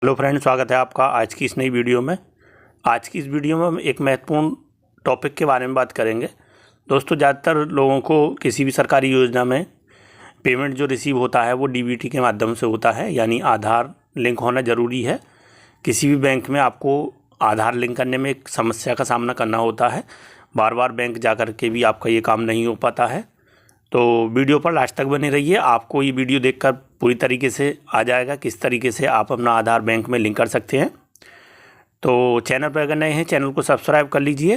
Hello friend, स्वागत है आपका आज की इस नई वीडियो में। आज की इस वीडियो में हम एक महत्वपूर्ण टॉपिक के बारे में बात करेंगे। दोस्तों, ज़्यादातर लोगों को किसी भी सरकारी योजना में पेमेंट जो रिसीव होता है वो डीबीटी के माध्यम से होता है, यानी आधार लिंक होना ज़रूरी है। किसी भी बैंक में आपको आधार लिंक करने में एक समस्या का सामना करना होता है। बार बार बैंक जा कर के भी आपका ये काम नहीं हो पाता है। तो वीडियो पर लास्ट तक बने रहिए। आपको ये वीडियो देखकर पूरी तरीके से आ जाएगा किस तरीके से आप अपना आधार बैंक में लिंक कर सकते हैं। तो चैनल पर अगर नए हैं, चैनल को सब्सक्राइब कर लीजिए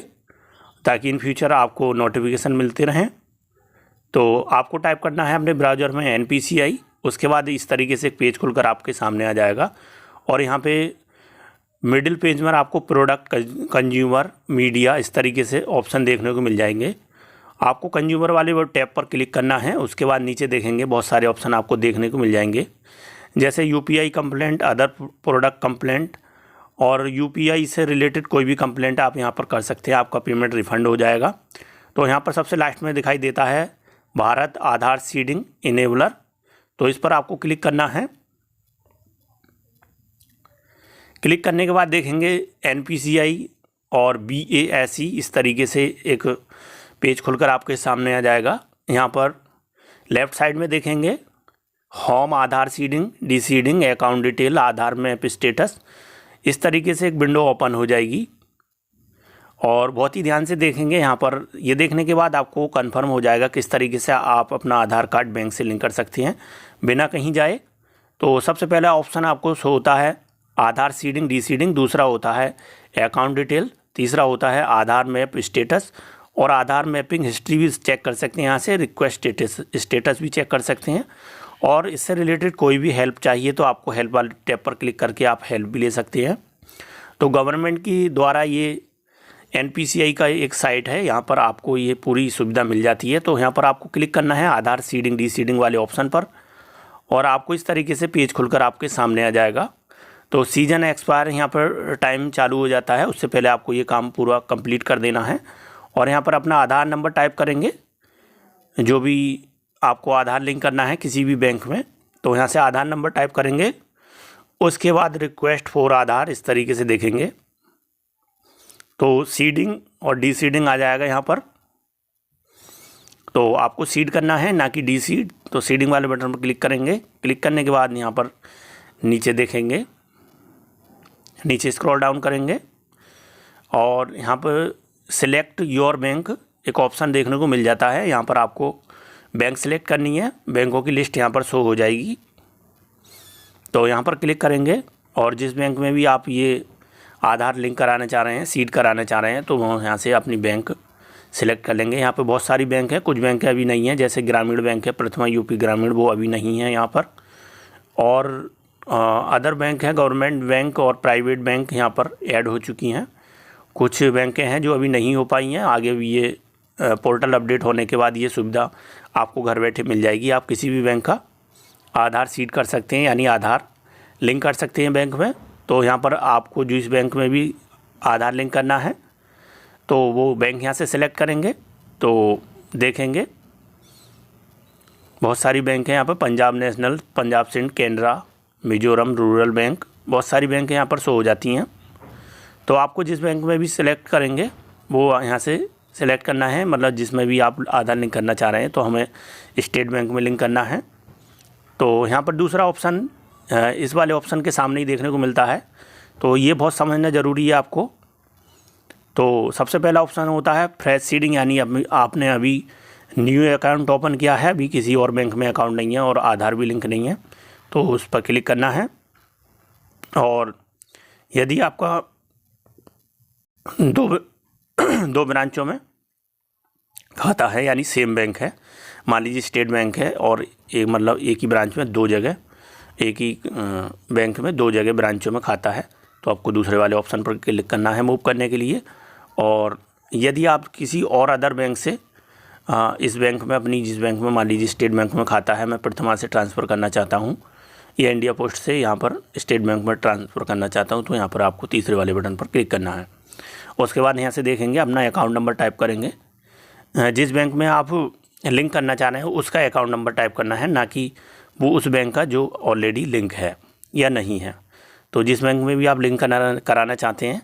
ताकि इन फ्यूचर आपको नोटिफिकेशन मिलते रहें। तो आपको टाइप करना है अपने ब्राउज़र में NPCI। उसके बाद इस तरीके से एक पेज खुलकर आपके सामने आ जाएगा और यहाँ पे मिडिल पेज में आपको प्रोडक्ट, कंज्यूमर, मीडिया इस तरीके से ऑप्शन देखने को मिल जाएंगे। आपको कंज्यूमर वाले वो टैब पर क्लिक करना है। उसके बाद नीचे देखेंगे बहुत सारे ऑप्शन आपको देखने को मिल जाएंगे, जैसे UPI complaint, other product complaint और UPI से रिलेटेड कोई भी कंप्लेंट आप यहाँ पर कर सकते हैं। आपका पेमेंट रिफंड हो जाएगा। तो यहाँ पर सबसे लास्ट में दिखाई देता है भारत आधार सीडिंग इनेबलर, तो इस पर आपको क्लिक करना है। क्लिक करने के बाद देखेंगे NPCI और BASE इस तरीके से एक पेज खुलकर आपके सामने आ जाएगा। यहाँ पर लेफ़्ट साइड में देखेंगे होम आधार सीडिंग, डीसीडिंग, अकाउंट डिटेल, आधार मैप स्टेटस, इस तरीके से एक विंडो ओपन हो जाएगी। और बहुत ही ध्यान से देखेंगे यहाँ पर। ये देखने के बाद आपको कंफर्म हो जाएगा किस तरीके से आप अपना आधार कार्ड बैंक से लिंक कर सकते हैं बिना कहीं जाए। तो सबसे पहला ऑप्शन आपको शो होता है आधार सीडिंग, डीसीडिंग, दूसरा होता है अकाउंट डिटेल, तीसरा होता है आधार मैप स्टेटस और आधार मैपिंग हिस्ट्री भी चेक कर सकते हैं। यहाँ से रिक्वेस्ट स्टेटस भी चेक कर सकते हैं। और इससे रिलेटेड कोई भी हेल्प चाहिए तो आपको हेल्प वाले टैब पर क्लिक करके आप हेल्प भी ले सकते हैं। तो गवर्नमेंट की द्वारा ये NPCI का एक साइट है, यहाँ पर आपको ये पूरी सुविधा मिल जाती है। तो यहाँ पर आपको क्लिक करना है आधार सीडिंग, डीसीडिंग वाले ऑप्शन पर और आपको इस तरीके से पेज खुलकर आपके सामने आ जाएगा। तो सीजन एक्सपायर यहाँ पर टाइम चालू हो जाता है, उससे पहले आपको ये काम पूरा कंप्लीट कर देना है। और यहाँ पर अपना आधार नंबर टाइप करेंगे, जो भी आपको आधार लिंक करना है किसी भी बैंक में। तो यहाँ से आधार नंबर टाइप करेंगे। उसके बाद रिक्वेस्ट फॉर आधार इस तरीके से देखेंगे तो सीडिंग और डीसीडिंग आ जाएगा यहाँ पर। तो आपको सीड करना है ना कि डीसीड। तो सीडिंग वाले बटन पर क्लिक करेंगे। क्लिक करने के बाद यहाँ पर नीचे देखेंगे, नीचे स्क्रॉल डाउन करेंगे और यहाँ पर सिलेक्ट योर बैंक एक ऑप्शन देखने को मिल जाता है। यहाँ पर आपको बैंक सिलेक्ट करनी है, बैंकों की लिस्ट यहाँ पर शो हो जाएगी। तो यहाँ पर क्लिक करेंगे और जिस बैंक में भी आप ये आधार लिंक कराना चाह रहे हैं, सीड कराना चाह रहे हैं, तो वो यहाँ से अपनी बैंक सिलेक्ट कर लेंगे। यहाँ पे बहुत सारी बैंक है, कुछ बैंक अभी नहीं है, जैसे ग्रामीण बैंक है, प्रथमा UP ग्रामीण, वो अभी नहीं है यहाँ पर। और अदर बैंक है, गवर्नमेंट बैंक और प्राइवेट बैंक यहाँ पर ऐड हो चुकी हैं। कुछ बैंकें हैं जो अभी नहीं हो पाई हैं। आगे भी ये पोर्टल अपडेट होने के बाद ये सुविधा आपको घर बैठे मिल जाएगी। आप किसी भी बैंक का आधार सीड कर सकते हैं, यानी आधार लिंक कर सकते हैं बैंक में। तो यहाँ पर आपको जिस बैंक में भी आधार लिंक करना है तो वो बैंक यहाँ से सिलेक्ट करेंगे। तो देखेंगे बहुत सारी बैंक हैं यहाँ पर, Punjab national, Punjab Sindh, Canara, Mizoram rural bank, बहुत सारी बैंक यहाँ पर शो हो जाती हैं। तो आपको जिस बैंक में भी सिलेक्ट करेंगे वो यहाँ से सिलेक्ट करना है, मतलब जिसमें भी आप आधार लिंक करना चाह रहे हैं। तो हमें स्टेट बैंक में लिंक करना है। तो यहाँ पर दूसरा ऑप्शन इस वाले ऑप्शन के सामने ही देखने को मिलता है। तो ये बहुत समझना ज़रूरी है आपको। तो सबसे पहला ऑप्शन होता है फ्रेश सीडिंग, यानी आपने अभी न्यू अकाउंट ओपन किया है, अभी किसी और बैंक में अकाउंट नहीं है और आधार भी लिंक नहीं है, तो उस पर क्लिक करना है। और यदि आपका दो ब्रांचों में खाता है, यानी सेम बैंक है, मान लीजिए स्टेट बैंक है और एक ही ब्रांच में दो जगह, एक ही बैंक में दो जगह ब्रांचों में खाता है, तो आपको दूसरे वाले ऑप्शन पर क्लिक करना है मूव करने के लिए। और यदि आप किसी और अदर बैंक से इस बैंक में अपनी जिस बैंक में मान लीजिए स्टेट बैंक में खाता है, मैं प्रथमा से ट्रांसफ़र करना चाहता हूँ या इंडिया पोस्ट से यहाँ पर स्टेट बैंक में ट्रांसफ़र करना चाहता हूँ, तो यहाँ पर आपको तीसरे वाले बटन पर क्लिक करना है। उसके बाद यहाँ से देखेंगे अपना अकाउंट नंबर टाइप करेंगे। जिस बैंक में आप लिंक करना चाह रहे हो उसका अकाउंट नंबर टाइप करना है, ना कि वो उस बैंक का जो ऑलरेडी लिंक है या नहीं है। तो जिस बैंक में भी आप लिंक कराना चाहते हैं,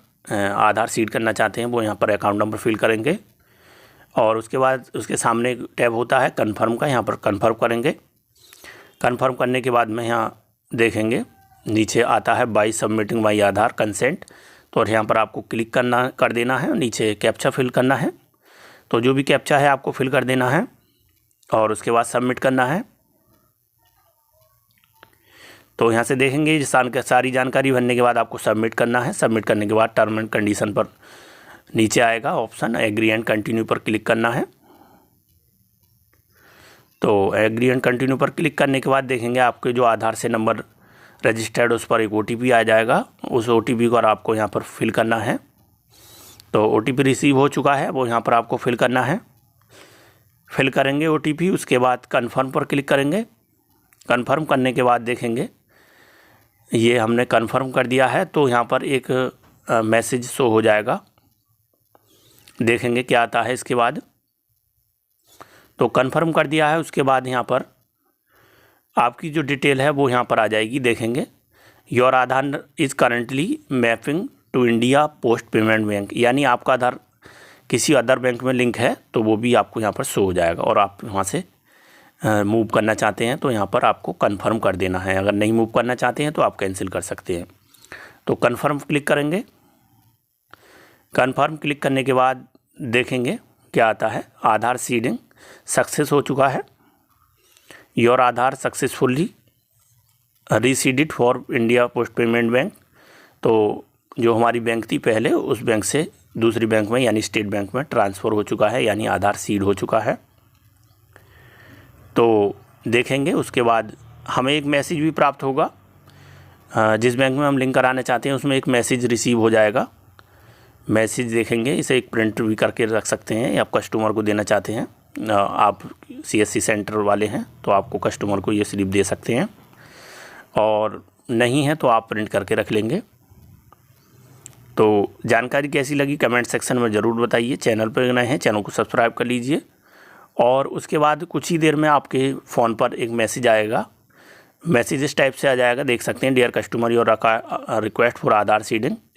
आधार सीड करना चाहते हैं, वो यहाँ पर अकाउंट नंबर फिल करेंगे और उसके बाद उसके सामने एक टैब होता है कन्फर्म का, यहाँ पर कन्फर्म करेंगे। कन्फर्म करने के बाद में यहाँ देखेंगे नीचे आता है बाय सबमिटिंग माई आधार कंसेंट, तो यहाँ पर आपको क्लिक कर देना है। नीचे कैप्चा फिल करना है, तो जो भी कैप्चा है आपको फिल कर देना है और उसके बाद सबमिट करना है। तो यहाँ से देखेंगे सारी जानकारी भरने के बाद आपको सबमिट करना है। सबमिट करने के बाद टर्म एंड कंडीशन पर नीचे आएगा ऑप्शन, एग्री एंड कंटिन्यू पर क्लिक करना है। तो एग्री एंड कंटिन्यू पर क्लिक करने के बाद देखेंगे आपके जो आधार से नंबर रजिस्टर्ड उस पर एक OTP आ जाएगा। उस OTP को आपको यहाँ पर फिल करना है। तो OTP रिसीव हो चुका है, वो यहाँ पर आपको फिल करना है। फिल करेंगे OTP, उसके बाद कन्फर्म पर क्लिक करेंगे। कन्फर्म करने के बाद देखेंगे ये हमने कन्फर्म कर दिया है, तो यहाँ पर एक मैसेज शो हो जाएगा। देखेंगे क्या आता है इसके बाद। तो कन्फर्म कर दिया है, उसके बाद यहाँ पर आपकी जो डिटेल है वो यहाँ पर आ जाएगी। देखेंगे your Aadhaar is currently mapping to India post payment bank, यानी आपका आधार किसी अदर बैंक में लिंक है तो वो भी आपको यहाँ पर शो हो जाएगा। और आप वहाँ से मूव करना चाहते हैं तो यहाँ पर आपको कन्फर्म कर देना है। अगर नहीं मूव करना चाहते हैं तो आप कैंसिल कर सकते हैं। तो कन्फर्म क्लिक करेंगे। कन्फर्म क्लिक करने के बाद देखेंगे क्या आता है, आधार सीडिंग सक्सेस हो चुका है। Your Aadhaar successfully reseeded for India post payment bank, तो जो हमारी बैंक थी पहले उस बैंक से दूसरी बैंक में यानी स्टेट बैंक में ट्रांसफ़र हो चुका है, यानी आधार सीड हो चुका है। तो देखेंगे उसके बाद हमें एक मैसेज भी प्राप्त होगा। जिस बैंक में हम लिंक कराना चाहते हैं उसमें एक मैसेज रिसीव हो जाएगा। मैसेज देखेंगे, इसे एक प्रिंट भी करके रख सकते हैं या आप कस्टमर को देना चाहते हैं। आप CSC सेंटर वाले हैं तो आपको कस्टमर को ये स्लिप दे सकते हैं, और नहीं है तो आप प्रिंट करके रख लेंगे। तो जानकारी कैसी लगी कमेंट सेक्शन में ज़रूर बताइए। चैनल पर नए हैं चैनल को सब्सक्राइब कर लीजिए। और उसके बाद कुछ ही देर में आपके फ़ोन पर एक मैसेज आएगा। मैसेज इस टाइप से आ जाएगा, देख सकते हैं, dear customer your request for Aadhaar seeding